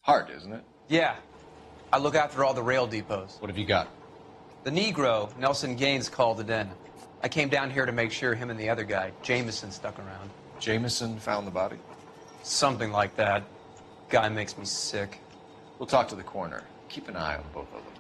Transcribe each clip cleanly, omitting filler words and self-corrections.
Hard, isn't it? Yeah. I look after all the rail depots. What have you got? The Negro, Nelson Gaines, called it in. I came down here to make sure him and the other guy, Jameson, stuck around. Jameson found the body? Something like that. Guy makes me sick. We'll talk to the coroner. Keep an eye on both of them.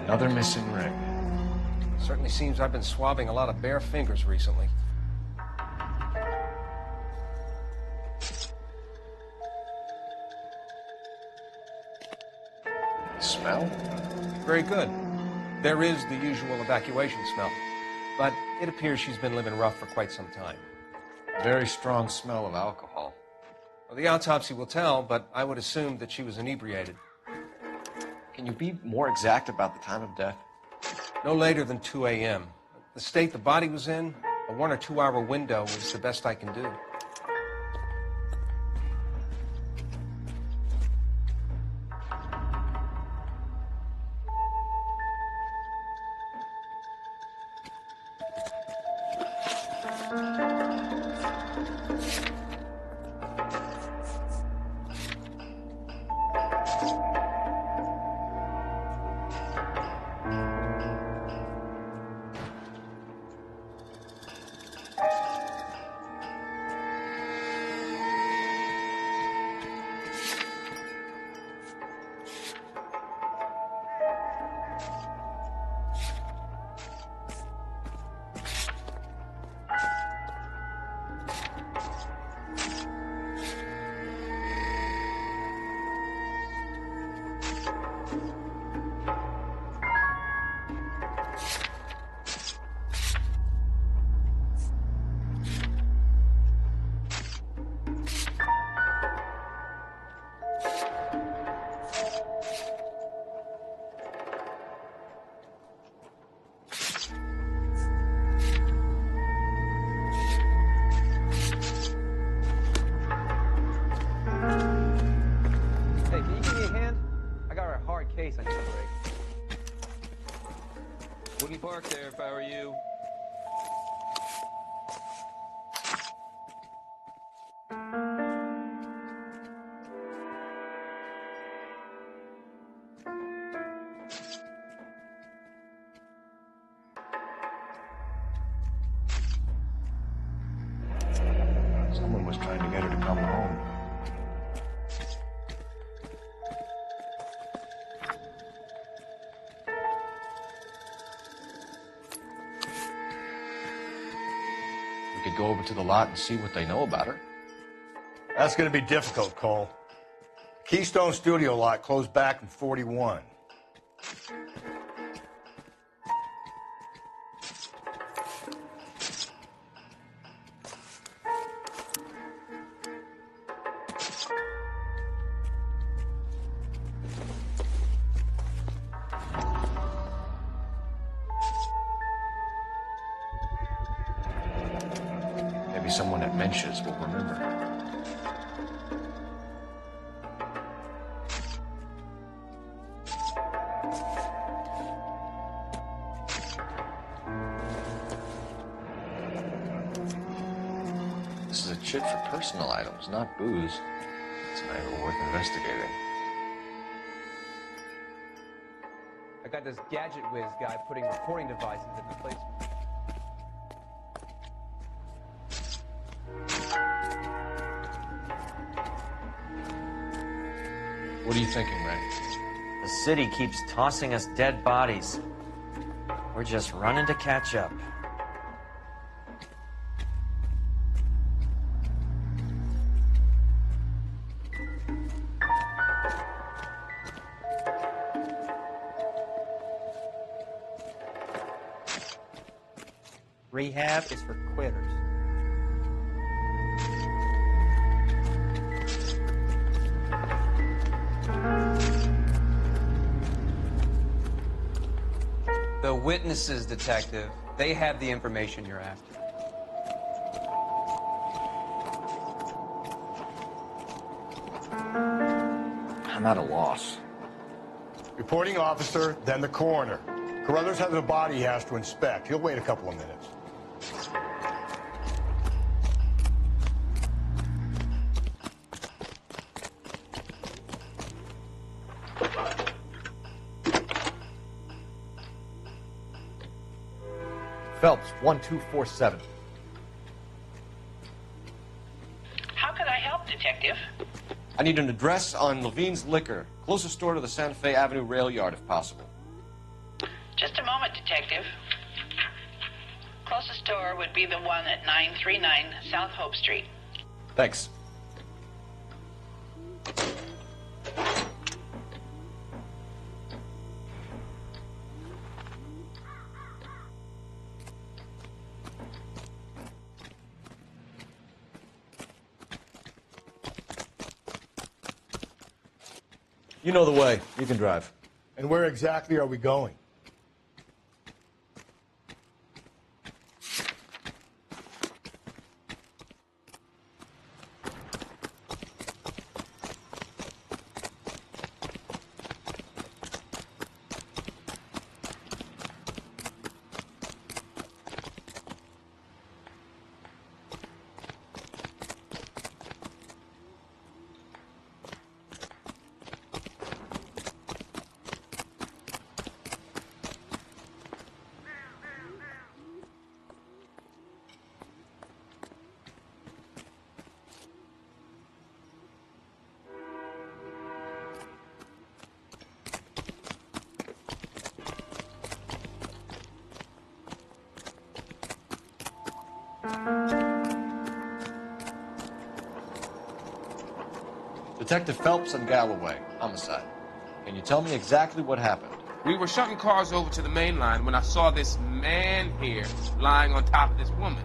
Another missing ring. Certainly seems I've been swabbing a lot of bare fingers recently. Smell? Very good. There is the usual evacuation smell, but it appears she's been living rough for quite some time. Very strong smell of alcohol. Well, the autopsy will tell, but I would assume that she was inebriated. Can you be more exact about the time of death? No later than 2 a.m. The state the body was in, a 1 or 2 hour window was the best I can do. Hey, can you give me a hand? I got a hard case I need to break. Wouldn't park there if I were you. Someone was trying to get her to come home. We could go over to the lot and see what they know about her. That's going to be difficult, Cole. Keystone Studio lot closed back in 41. Maybe someone at Mensch's will remember. This is a chit for personal items, not booze. It's an angle worth investigating. I got this gadget whiz guy putting recording devices in the placement. What are you thinking, Ray? The city keeps tossing us dead bodies. We're just running to catch up. Rehab is for quitters. The witnesses, detective, they have the information you're after. I'm at a loss. Reporting officer, then the coroner. Carruthers has a body he has to inspect. He'll wait a couple of minutes. Phelps, 1247. How can I help, Detective? I need an address on Levine's Liquor, closest store to the Santa Fe Avenue rail yard, if possible. Just a moment, Detective. Closest store would be the one at 939 South Hope Street. Thanks. You know the way. You can drive. And where exactly are we going? Detective Phelps and Galloway, homicide. Can you tell me exactly what happened? We were shuttling cars over to the main line when I saw this man here lying on top of this woman.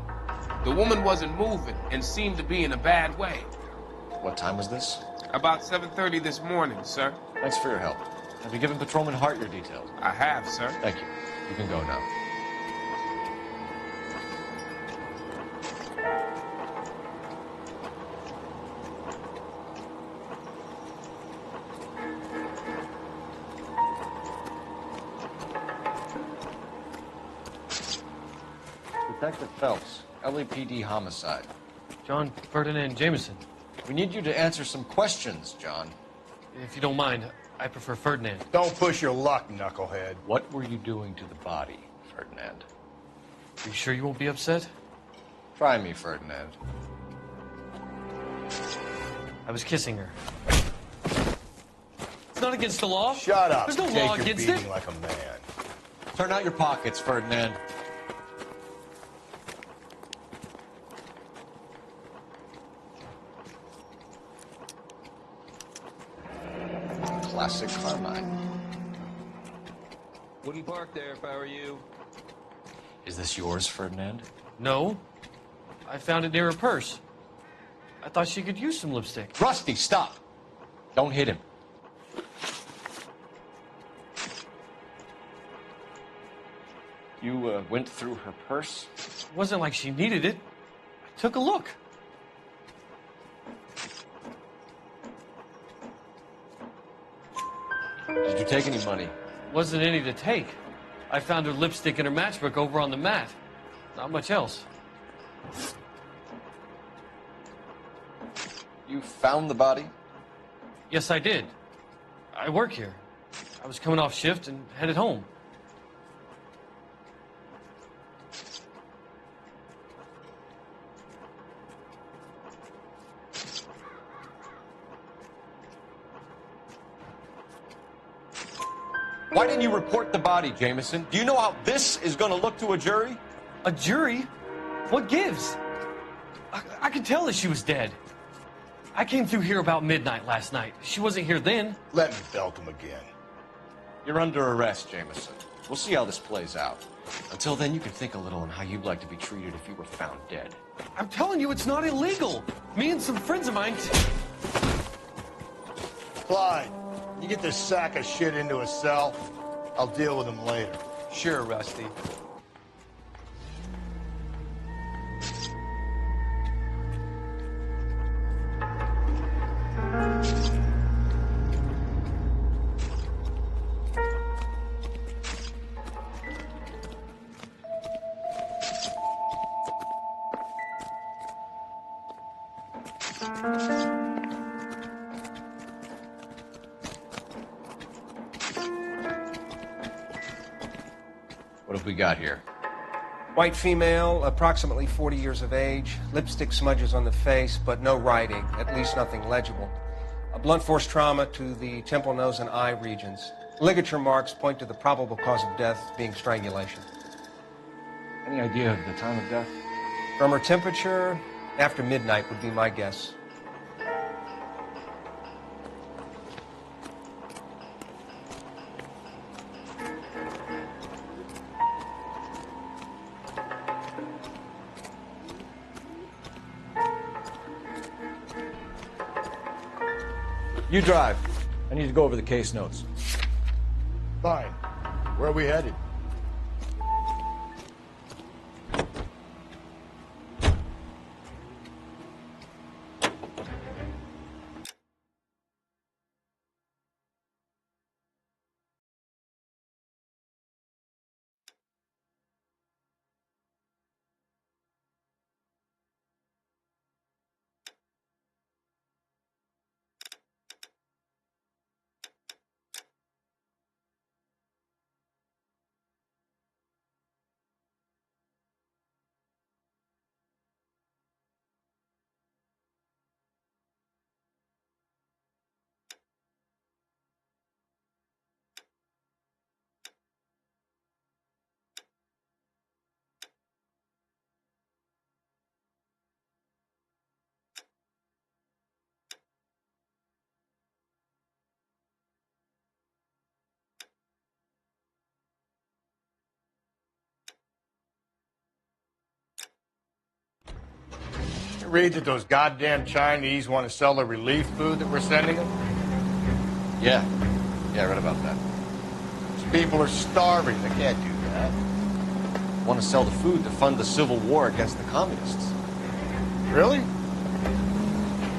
The woman wasn't moving and seemed to be in a bad way. What time was this? About 7:30 this morning, sir. Thanks for your help. Have you given Patrolman Hart your details? I have, sir. Thank you. You can go now. Detective Phelps, LAPD homicide. John Ferdinand Jameson. We need you to answer some questions, John. If you don't mind, I prefer Ferdinand. Don't push your luck, knucklehead. What were you doing to the body, Ferdinand? Are you sure you won't be upset? Try me, Ferdinand. I was kissing her. It's not against the law. Shut up. There's no Take law your against beating it. like a man. Turn out your pockets, Ferdinand. Classic Carmine. Wouldn't park there if I were you. Is this yours, Ferdinand? No. I found it near her purse. I thought she could use some lipstick. Rusty, stop! Don't hit him. You went through her purse? It wasn't like she needed it. I took a look. Did you take any money? Wasn't any to take. I found her lipstick and her matchbook over on the mat. Not much else. You found the body? Yes, I did. I work here. I was coming off shift and headed home. Why didn't you report the body, Jameson? Do you know how this is going to look to a jury? A jury? What gives? I could tell that she was dead. I came through here about midnight last night. She wasn't here then. Let me belt him again. You're under arrest, Jameson. We'll see how this plays out. Until then, you can think a little on how you'd like to be treated if you were found dead. I'm telling you, it's not illegal. Me and some friends of mine... Clyde, you get this sack of shit into a cell. I'll deal with him later. Sure, Rusty. What have we got here? White female, approximately 40 years of age, lipstick smudges on the face, but no writing, at least nothing legible. A blunt force trauma to the temple, nose, and eye regions. Ligature marks point to the probable cause of death being strangulation. Any idea of the time of death? From her temperature, after midnight would be my guess. You drive. I need to go over the case notes. Fine. Where are we headed? Read that those goddamn Chinese want to sell the relief food that we're sending them? Yeah. Yeah, I read about that. These people are starving. They can't do that. Want to sell the food to fund the civil war against the communists. Really?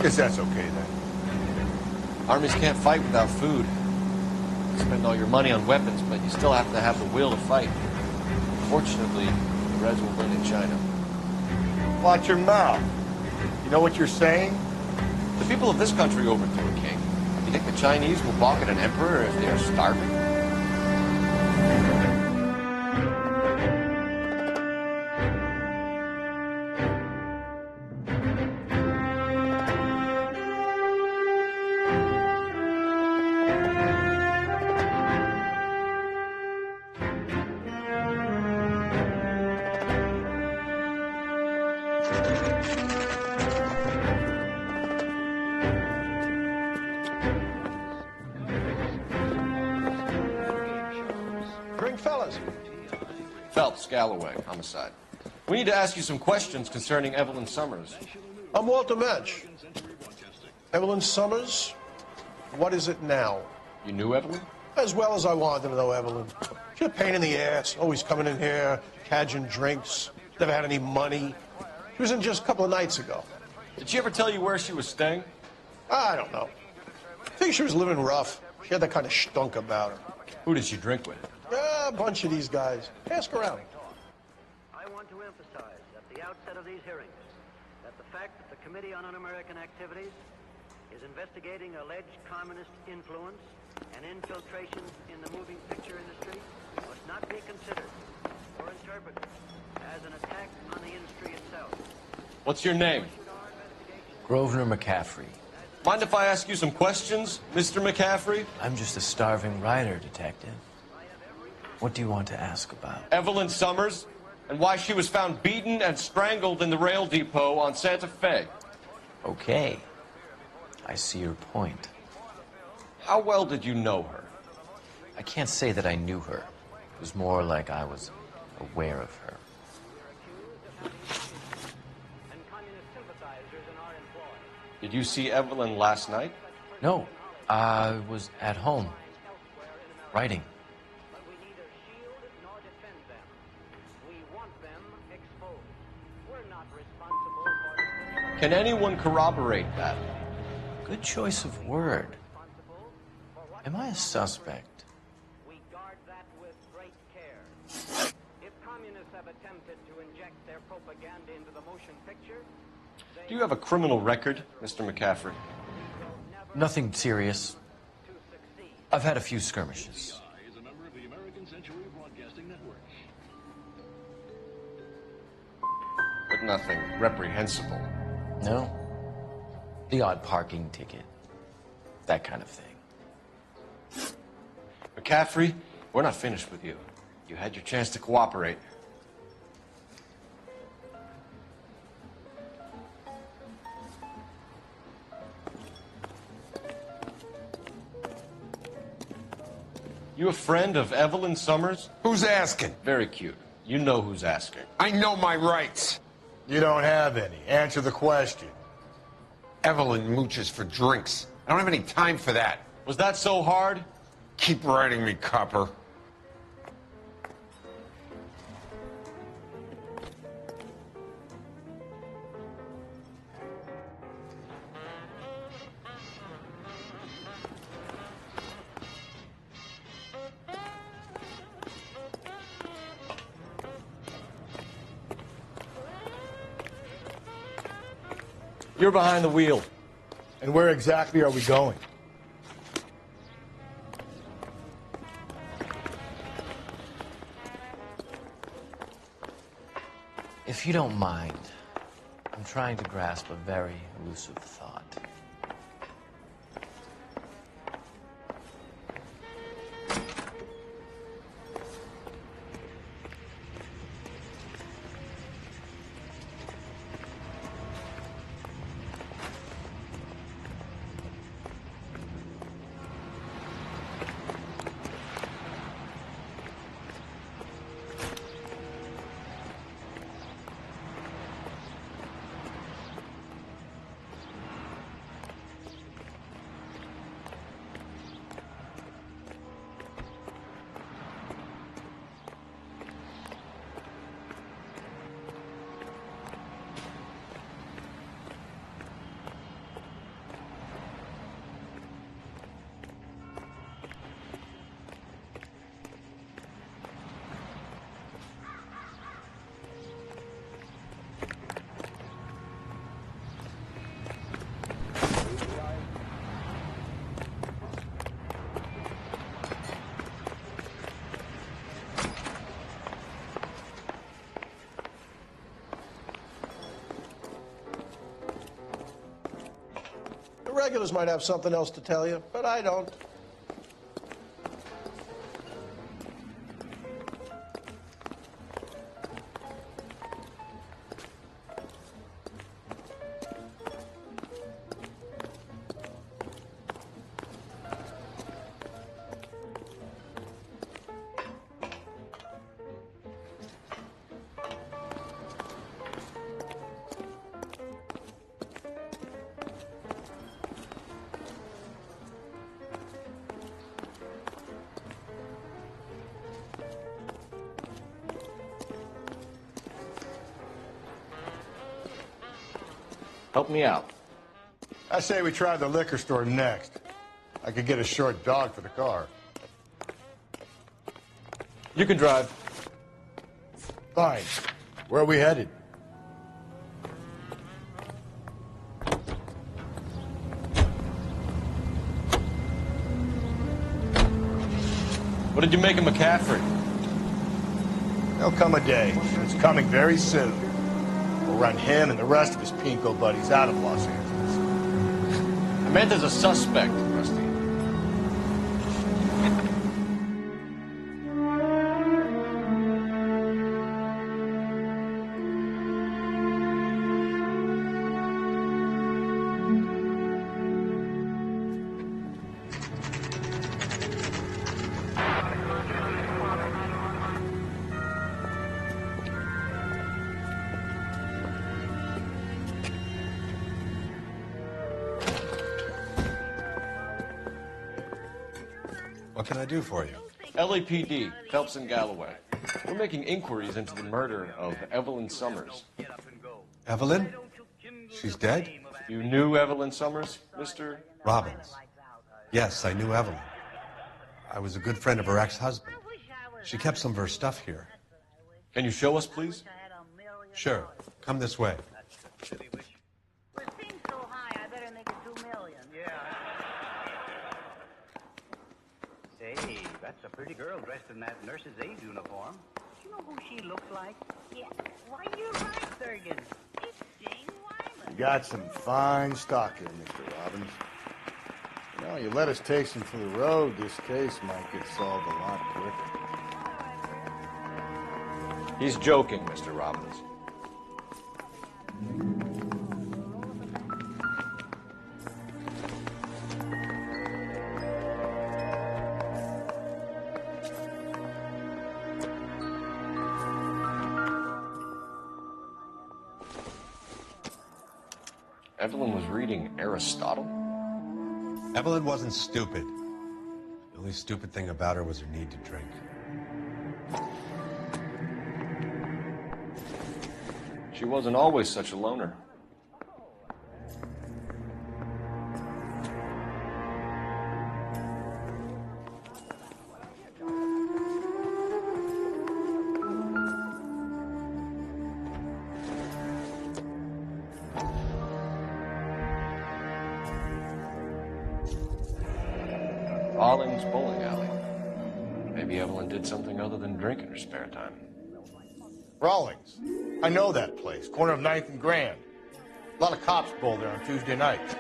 Guess that's okay then. Armies can't fight without food. You spend all your money on weapons, but you still have to have the will to fight. Fortunately, the Reds will win in China. Watch your mouth. You know what you're saying? The people of this country overthrew a king. You think the Chinese will balk at an emperor if they are starving? Phelps, Galloway, homicide. We need to ask you some questions concerning Evelyn Summers. I'm Walter Mensch. Evelyn Summers? What is it now? You knew Evelyn? As well as I wanted to know Evelyn. She's a pain in the ass, always coming in here, cadging drinks, never had any money. She was in just a couple of nights ago. Did she ever tell you where she was staying? I don't know. I think she was living rough. She had that kind of stunk about her. Who did she drink with? A bunch of these guys. Ask around. I want to emphasize at the outset of these hearings that the fact that the Committee on Un-American Activities is investigating alleged communist influence and infiltration in the moving picture industry must not be considered or interpreted as an attack on the industry itself. What's your name? Grosvenor McCaffrey. Mind if I ask you some questions, Mr. McCaffrey? I'm just a starving writer, detective. What do you want to ask about? Evelyn Summers, and why she was found beaten and strangled in the rail depot on Santa Fe. Okay. I see your point. How well did you know her? I can't say that I knew her. It was more like I was aware of her. Did you see Evelyn last night? No. I was at home. Writing. Can anyone corroborate that? Good choice of word. Am I a suspect? We guard that with great care. If communists have attempted to inject their propaganda into the motion picture, Do you have a criminal record, Mr. McCaffrey? Nothing serious. I've had a few skirmishes. But nothing reprehensible. No. The odd parking ticket. That kind of thing. McCaffrey, we're not finished with you. You had your chance to cooperate. You a friend of Evelyn Summers? Who's asking? Very cute. You know who's asking. I know my rights. You don't have any. Answer the question. Evelyn mooches for drinks. I don't have any time for that. Was that so hard? Keep writing me, copper. You're behind the wheel. And where exactly are we going? If you don't mind, I'm trying to grasp a very elusive thought. The regulars might have something else to tell you, but I don't. Help me out. I say we try the liquor store next. I could get a short dog for the car. You can drive. Fine. Where are we headed? What did you make of McCaffrey? There'll come a day. It's coming very soon. We'll run him and the rest of his pinko buddies out of Los Angeles. I meant as a suspect, Rusty. What can I do for you? LAPD, Phelps and Galloway. We're making inquiries into the murder of Evelyn Summers. Evelyn? She's dead? You knew Evelyn Summers, Mr. Robbins. Yes, I knew Evelyn. I was a good friend of her ex-husband. She kept some of her stuff here. Can you show us, please? Sure. Come this way. Say, that's a pretty girl dressed in that nurse's aide uniform. Do you know who she looks like? Yeah. Why, you're right, Thurgan. It's Jane Wyman. You got some fine stock here, Mr. Robbins. You know, you let us take some for the road, this case might get solved a lot quicker. He's joking, Mr. Robbins. Evelyn was reading Aristotle? Evelyn wasn't stupid. only stupid thing about her was her need to drink. She wasn't always such a loner. Rawlings Bowling Alley. Maybe Evelyn did something other than drink in her spare time. Rawlings. I know that place. Corner of 9th and Grand. A lot of cops bowl there on Tuesday nights.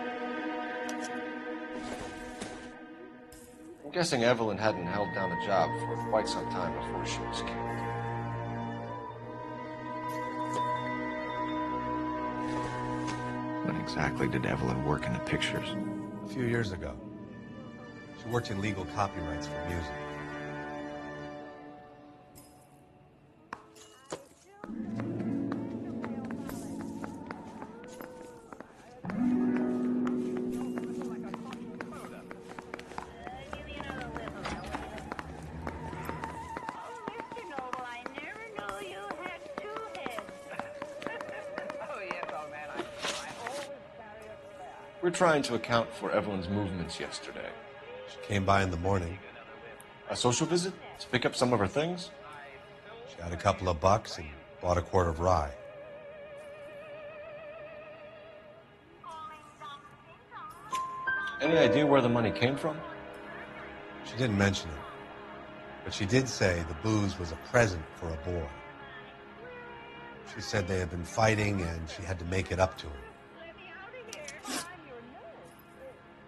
I'm guessing Evelyn hadn't held down a job for quite some time before she was killed. When exactly did Evelyn work in the pictures? A few years ago. She worked in legal copyrights for music. We're trying to account for Evelyn's movements yesterday. She came by in the morning. A social visit? To pick up some of her things? She had a couple of bucks and bought a quart of rye. Any idea where the money came from? She didn't mention it, but she did say the booze was a present for a boy. She said they had been fighting and she had to make it up to him.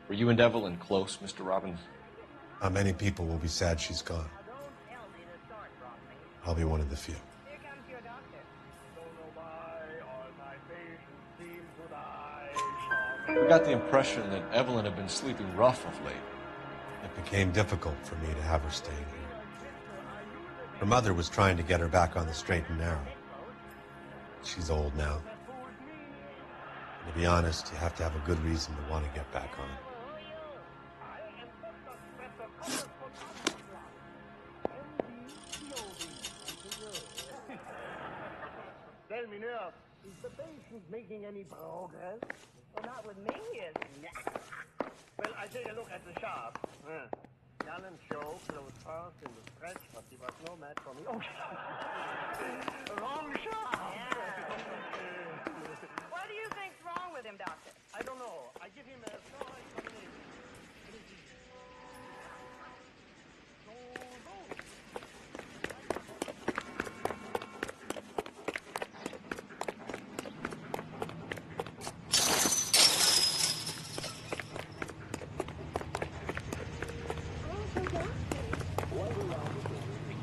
Were you and Evelyn close, Mr. Robbins? How many people will be sad she's gone? I'll be one of the few. We got the impression that Evelyn had been sleeping rough of late. It became difficult for me to have her staying here. Her mother was trying to get her back on the straight and narrow. She's old now. And to be honest, you have to have a good reason to want to get back on. Tell me now, is the patient making any progress? Well, not with me, is Well, I take a look at the shop. Talent show, closed fast in the stretch, but he was no match for me. Oh, wrong shop! What do you think's wrong with him, Doctor? I don't know. I give him a slight combination.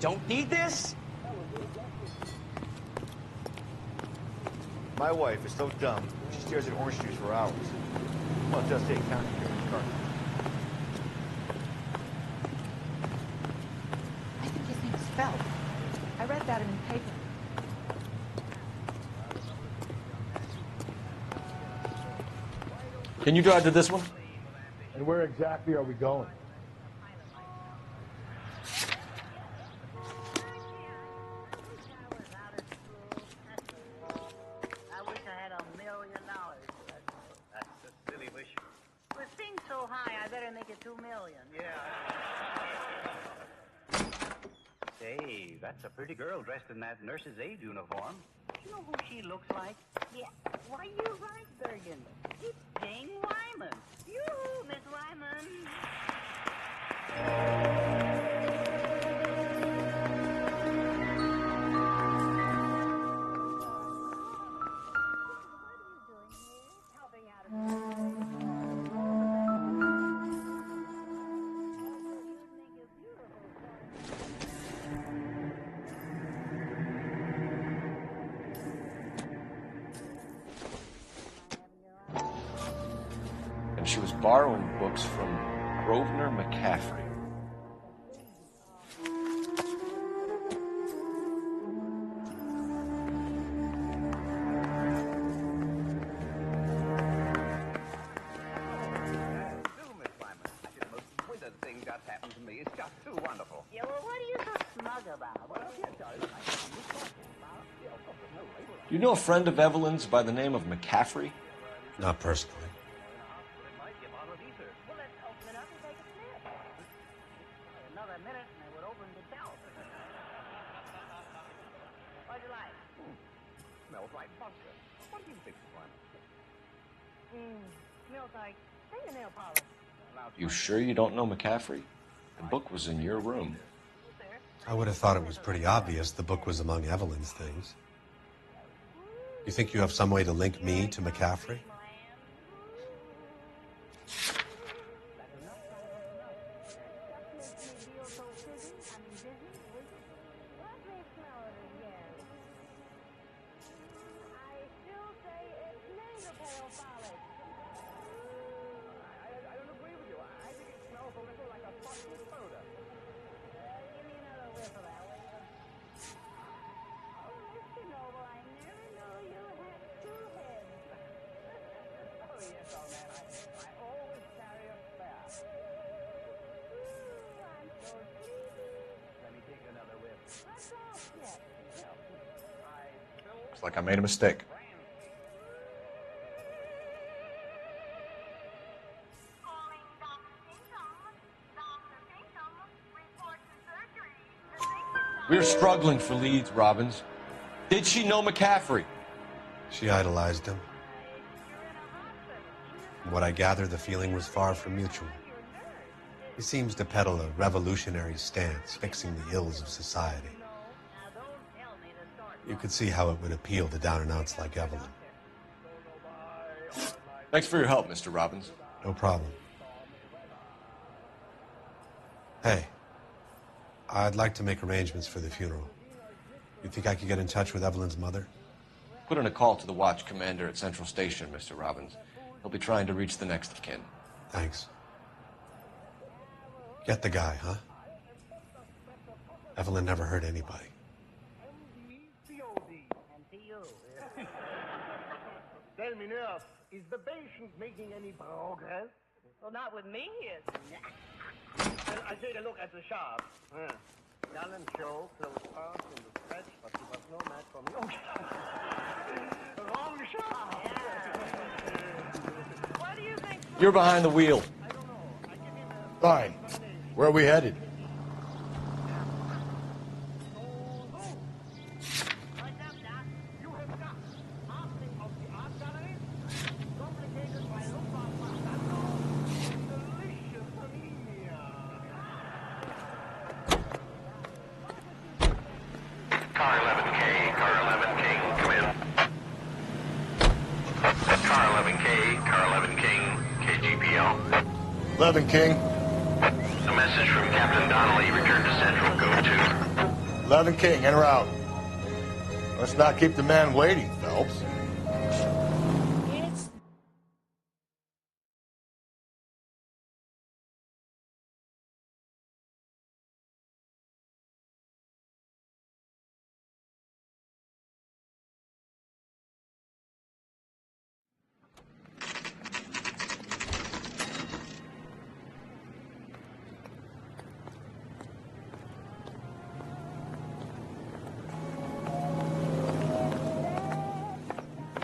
Don't need this? My wife is so dumb, she stares at orange juice for hours. Well, just take county here in the car. I think his name's Phelps. I read that in the paper. Can you drive to this one? And where exactly are we going? Say, that's a pretty girl dressed in that nurse's aide uniform. You know who she looks like? Yeah. Why, you're right, Bergen. It's Jane Wyman. You, Miss Wyman. And she was borrowing books from Grosvenor McCaffrey. just happened to me. It's just too wonderful. Yeah, well, what are you so smug about? Well, yes, darling, I see you talking about. Yeah, of course, there's no label. Do you know a friend of Evelyn's by the name of McCaffrey? Not personally. Well, let's open it up and take a sniff. Another minute and it would open itself. What'd you like? Smells like vodka. What do you think, Swan? Smells like fingernail polish. You sure you don't know McCaffrey? The book was in your room. I would have thought it was pretty obvious the book was among Evelyn's things. You think you have some way to link me to McCaffrey? Looks like I made a mistake. We're struggling for leads, Robbins. Did she know McCaffrey? She idolized him. From what I gather, the feeling was far from mutual. He seems to peddle a revolutionary stance, fixing the ills of society. You could see how it would appeal to down-and-outs like Evelyn. Thanks for your help, Mr. Robbins. No problem. Hey, I'd like to make arrangements for the funeral. You think I could get in touch with Evelyn's mother? Put in a call to the watch commander at Central Station, Mr. Robbins. He'll be trying to reach the next of kin. Thanks. Get the guy, huh? Evelyn never hurt anybody. Tell me now, is the patient making any progress? Well, not with me, he isn't. Well, I take a look at the shop. Dull and show, close pass in the stretch, but he was no match for me. Oh, wrong shop! What do you think? You're behind the wheel. Fine. Where are we headed? Car 11K, Car 11 King, come in. Car 11K, Car 11 King, KGPL. 11 King. A message from Captain Donnelly, return to Central, go to. 11 King, en route. Let's not keep the man waiting, Phelps.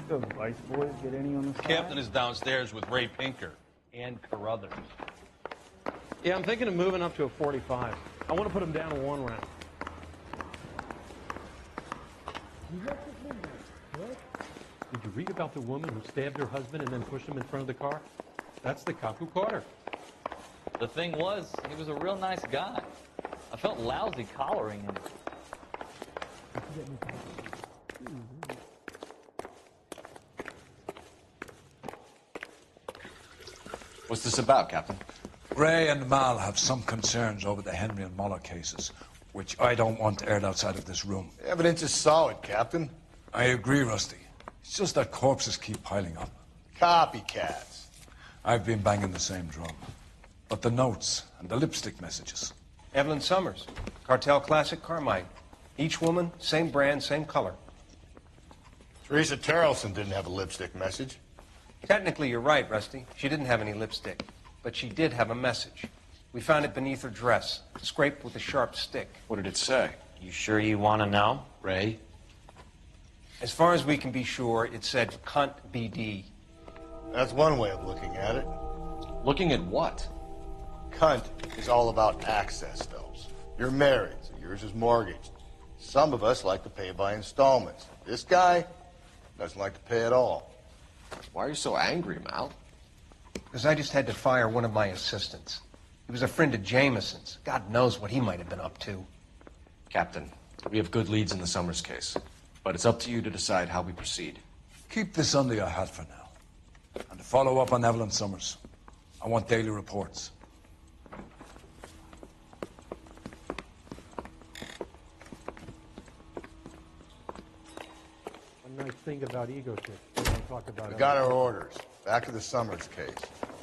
The Vice boys get any on the side? Captain is downstairs with Ray Pinker. And Carruthers. Yeah, I'm thinking of moving up to a 45. I want to put him down to 1 round. Did you read about the woman who stabbed her husband and then pushed him in front of the car? That's the cop who caught her. The thing was, he was a real nice guy. I felt lousy collaring him. What's this about, Captain? Ray and Mal have some concerns over the Henry and Muller cases, which I don't want aired outside of this room. The evidence is solid, Captain. I agree, Rusty. It's just that corpses keep piling up. Copycats. I've been banging the same drum. But the notes and the lipstick messages. Evelyn Summers, Cartel Classic Carmine. Each woman, same brand, same color. Teresa Terrelson didn't have a lipstick message. Technically, you're right, Rusty. She didn't have any lipstick. But she did have a message. We found it beneath her dress, scraped with a sharp stick. What did it say? You sure you want to know? Ray? As far as we can be sure, it said cunt BD. That's one way of looking at it. Looking at what? Cunt is all about access, Phelps. You're married, so yours is mortgaged. Some of us like to pay by installments. This guy doesn't like to pay at all. Why are you so angry, Mal? Because I just had to fire one of my assistants. He was a friend of Jameson's. God knows what he might have been up to. Captain, we have good leads in the Summers case, but it's up to you to decide how we proceed. Keep this under your hat for now. And to follow up on Evelyn Summers, I want daily reports. One nice thing about ego tips. They don't talk about We got our orders. Back to the Summers case.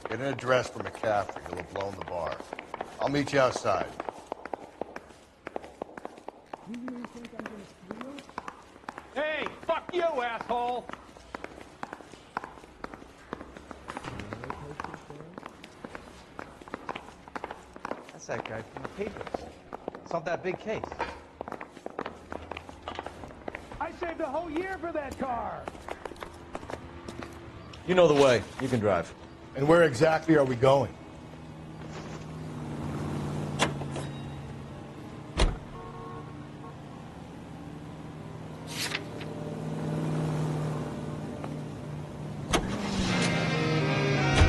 Get an address for McCaffrey. He'll have blown the bar. I'll meet you outside. Hey, fuck you, asshole! That's that guy from the papers. Solved that big case. I saved a whole year for that car! You know the way. You can drive. And where exactly are we going?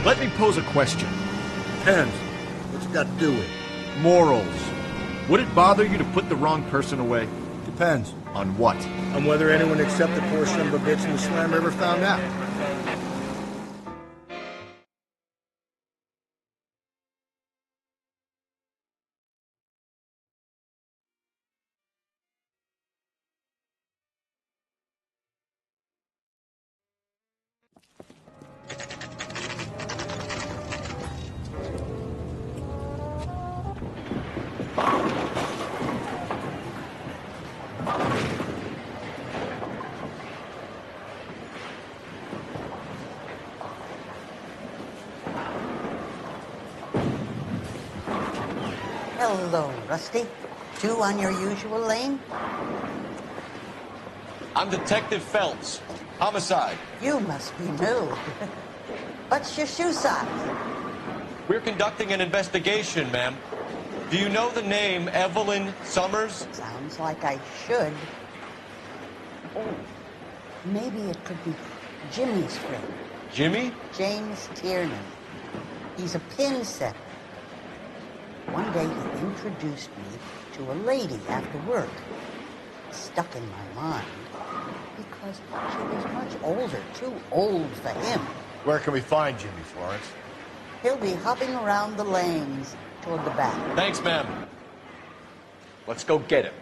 Let me pose a question. Depends. What's it got to do with it? Morals. Would it bother you to put the wrong person away? Depends. On what? On whether anyone except the poor son of a bitch in the slammer ever found out. Hello, Rusty. Two on your usual lane? I'm Detective Phelps. Homicide. You must be new. What's your shoe size? We're conducting an investigation, ma'am. Do you know the name Evelyn Summers? Sounds like I should. Oh, maybe it could be Jimmy's friend. Jimmy? James Tierney. He's a pin setter. One day he introduced me to a lady after work. It stuck in my mind because she was much older, too old for him. Where can we find Jimmy, Florence? He'll be hopping around the lanes toward the back. Thanks, ma'am. Let's go get him.